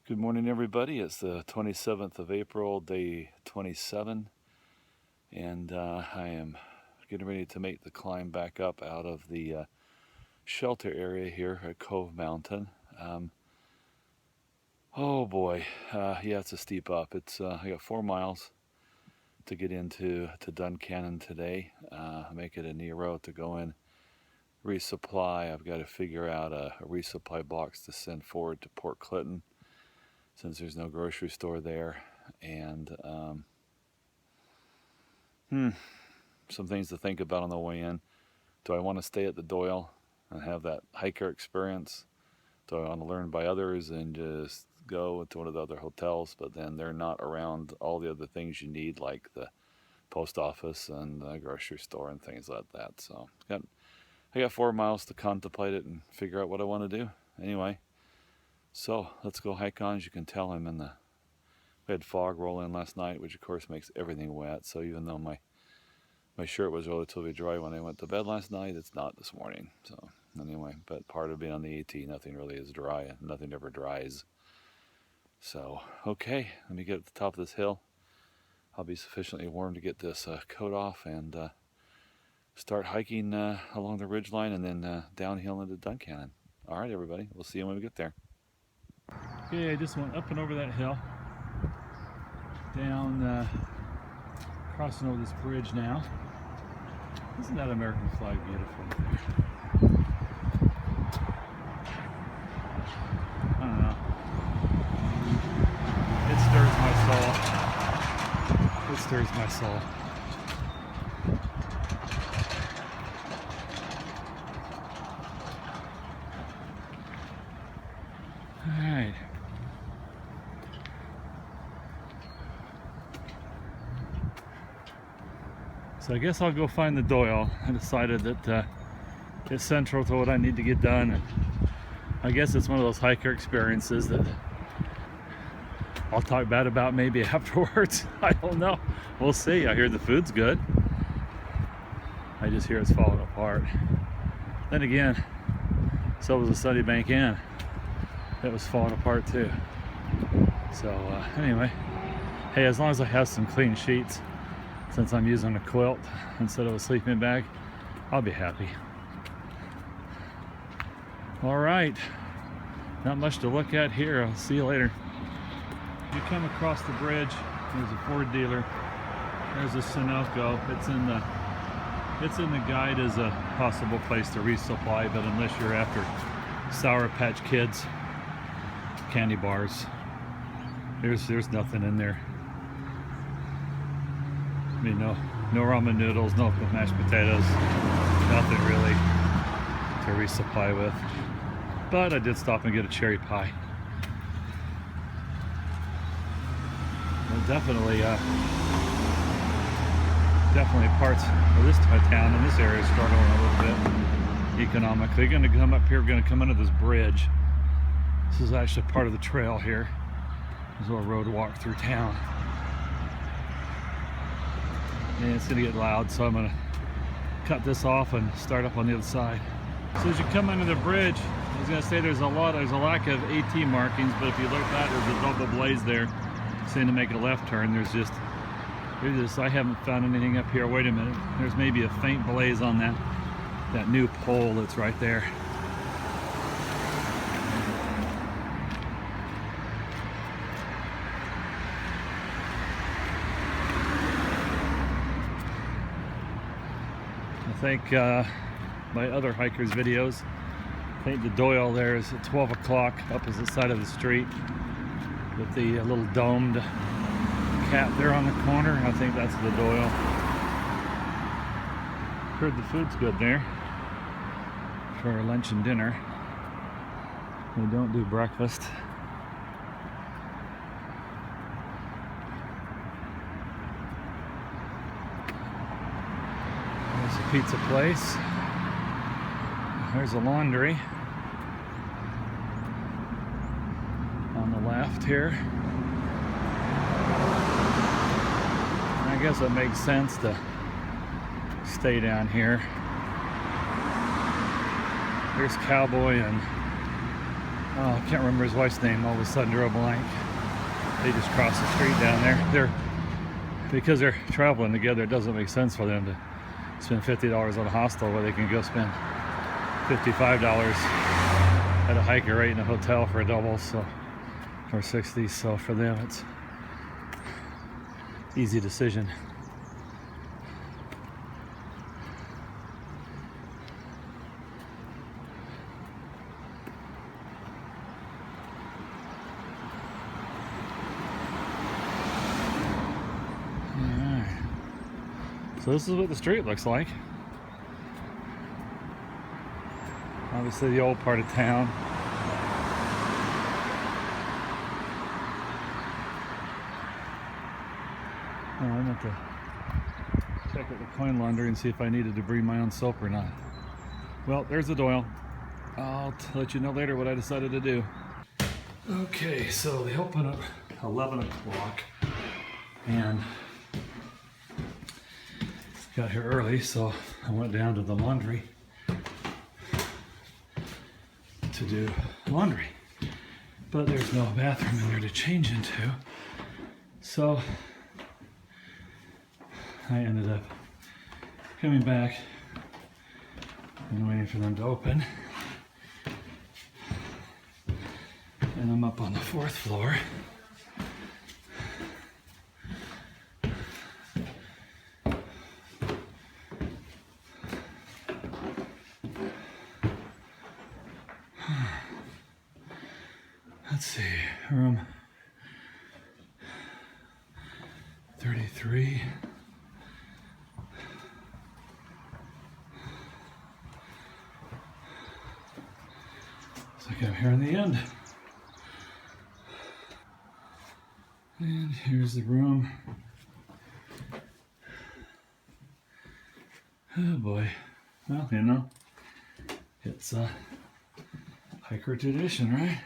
Good morning, everybody. It's the 27th of April, day 27, and I am getting ready to make the climb back up out of the shelter area here at Cove Mountain. Oh boy, yeah, it's a steep up. I got 4 miles to get into Duncannon today. Make it a Nero to go in resupply. I've got to figure out a resupply box to send forward to Port Clinton, since there's no grocery store there, and some things to think about on the way in. Do I want to stay at the Doyle and have that hiker experience? Do I want to learn by others and just go to one of the other hotels, but then they're not around all the other things you need, like the post office and the grocery store and things like that? So I got 4 miles to contemplate it and figure out what I want to do. Anyway, so let's go hike on. As you can tell, we had fog roll in last night, which of course makes everything wet. So even though my shirt was relatively dry when I went to bed last night, it's not this morning. So anyway, but part of being on the AT, nothing really is dry, and nothing ever dries. So okay, let me get at the top of this hill. I'll be sufficiently warm to get this coat off and start hiking along the ridgeline and then downhill into Duncannon. All right, everybody, we'll see you when we get there. Okay, I just went up and over that hill, down, crossing over this bridge now. Isn't that American flag beautiful? I don't know. It stirs my soul. It stirs my soul. Alright. So I guess I'll go find the Doyle. I decided that it's central to what I need to get done. And I guess it's one of those hiker experiences that I'll talk bad about maybe afterwards. I don't know. We'll see. I hear the food's good. I just hear it's falling apart. Then again, so was the Sunny Bank Inn. It was falling apart too. So anyway, hey, as long as I have some clean sheets, since I'm using a quilt instead of a sleeping bag, I'll be happy. All right, not much to look at here. I'll see you later. You come across the bridge, there's a Ford dealer. There's a Sunoco. It's in the guide as a possible place to resupply, but unless you're after Sour Patch Kids candy bars, there's nothing in there. I mean, no ramen noodles, no mashed potatoes, nothing really to resupply with. But I did stop and get a cherry pie. And definitely parts of this town in this area is struggling a little bit economically. Going to come up here, going to come under this bridge. This is actually part of the trail here. There's a little road walk through town. And it's going to get loud, so I'm going to cut this off and start up on the other side. So as you come under the bridge, I was going to say there's a lack of AT markings, but if you look back, there's a double blaze there saying to make a left turn. There's just, I haven't found anything up here. Wait a minute, there's maybe a faint blaze on that new pole that's right there. I think my other hikers' videos, I think the Doyle there is at 12 o'clock, opposite side of the street, with the little domed cap there on the corner. I think that's the Doyle. Heard the food's good there for our lunch and dinner. We don't do breakfast. There's a pizza place. There's a laundry on the left here. And I guess it makes sense to stay down here. There's Cowboy and I can't remember his wife's name, all of a sudden drew a blank. They just crossed the street down there. Because they're traveling together, it doesn't make sense for them to spend $50 on a hostel where they can go spend $55 at a hiker rate in a hotel for a double, so, or 60. So for them, it's easy decision. So this is what the street looks like. Obviously the old part of town. Oh, I meant to check at the coin laundry and see if I needed to bring my own soap or not. Well, there's the Doyle. I'll let you know later what I decided to do. Okay, so they open at 11 o'clock and got here early, so I went down to the laundry to do laundry. But there's no bathroom in there to change into. So I ended up coming back and waiting for them to open. And I'm up on the 4th floor. Let's see, room 33. Looks like I'm here in the end. And here's the room. Oh boy. Well, you know, it's a hiker tradition, right?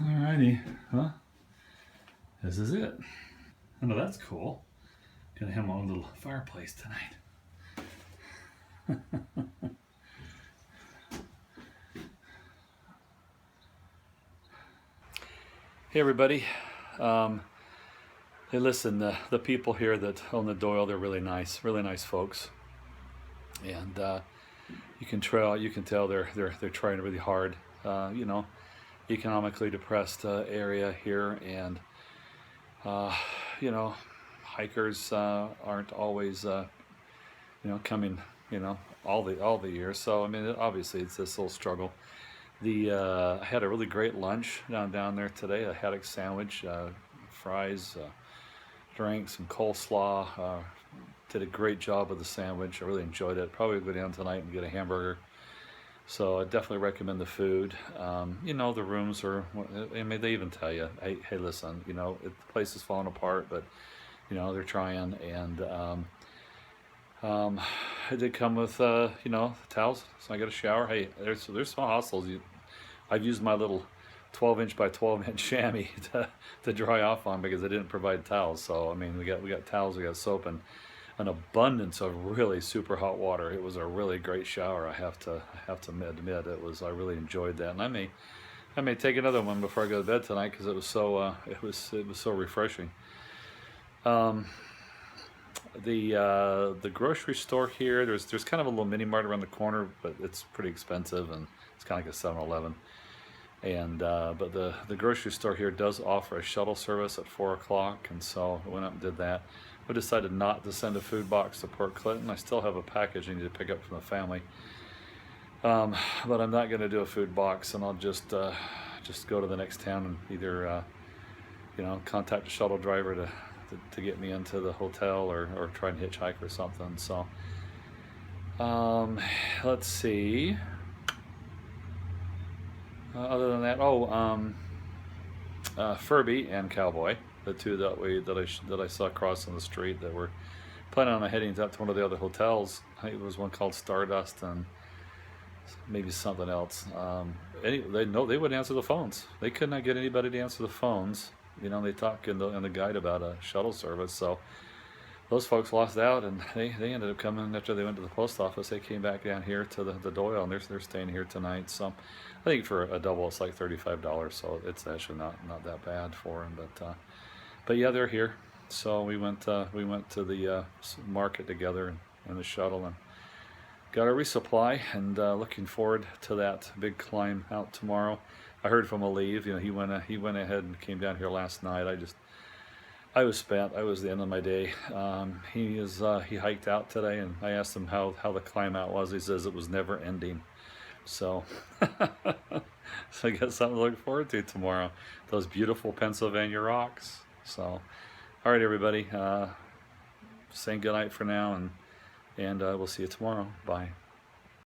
Alrighty, well, this is it. Oh, no, that's cool. Gonna have my own little fireplace tonight. Hey everybody. Hey, listen, the people here that own the Doyle, they're really nice folks, and you can tell they're trying really hard. You know, economically depressed area here, and you know, hikers aren't always you know, coming, you know, all the year. So I mean, obviously it's this little struggle. I had a really great lunch down there today. A haddock sandwich, fries, drinks, some coleslaw. Did a great job with the sandwich. I really enjoyed it. Probably go down tonight and get a hamburger. So I definitely recommend the food. You know, the rooms are, I mean, they even tell you, hey listen, you know, the place is falling apart, but, you know, they're trying. And it did come with, you know, towels, so I got a shower. Hey, there's some hostels. I've used my little 12-inch by 12-inch chamois to dry off on because they didn't provide towels. So I mean, we got towels, we got soap, and an abundance of really super hot water. It was a really great shower. I have to admit it was. I really enjoyed that, and I may take another one before I go to bed tonight because it was so so refreshing. The grocery store here, there's kind of a little mini mart around the corner, but it's pretty expensive, and it's kind of like a 7-Eleven. And but the grocery store here does offer a shuttle service at 4 o'clock, and so I went up and did that. I decided not to send a food box to Port Clinton. I still have a package I need to pick up from the family, but I'm not going to do a food box, and I'll just go to the next town and either you know, contact a shuttle driver to get me into the hotel, or try and hitchhike or something. So let's see. Other than that, Furby and Cowboy, the two that I saw crossing the street that were planning on heading up to one of the other hotels. I think it was one called Stardust and maybe something else. They wouldn't answer the phones. They could not get anybody to answer the phones. You know, they talk in the guide about a shuttle service. So those folks lost out, and they ended up coming after they went to the post office. They came back down here to the Doyle, and they're staying here tonight. So I think for a double, it's like $35. So it's actually not that bad for them. But yeah, they're here. So we went to the market together in the shuttle and got a resupply, and looking forward to that big climb out tomorrow. I heard from Aleve, he went ahead and came down here last night. I was spent. I was the end of my day. He hiked out today, and I asked him how the climb out was. He says it was never ending. So, so I got something to look forward to tomorrow. Those beautiful Pennsylvania rocks. So, all right, everybody. Saying good night for now, and we'll see you tomorrow. Bye.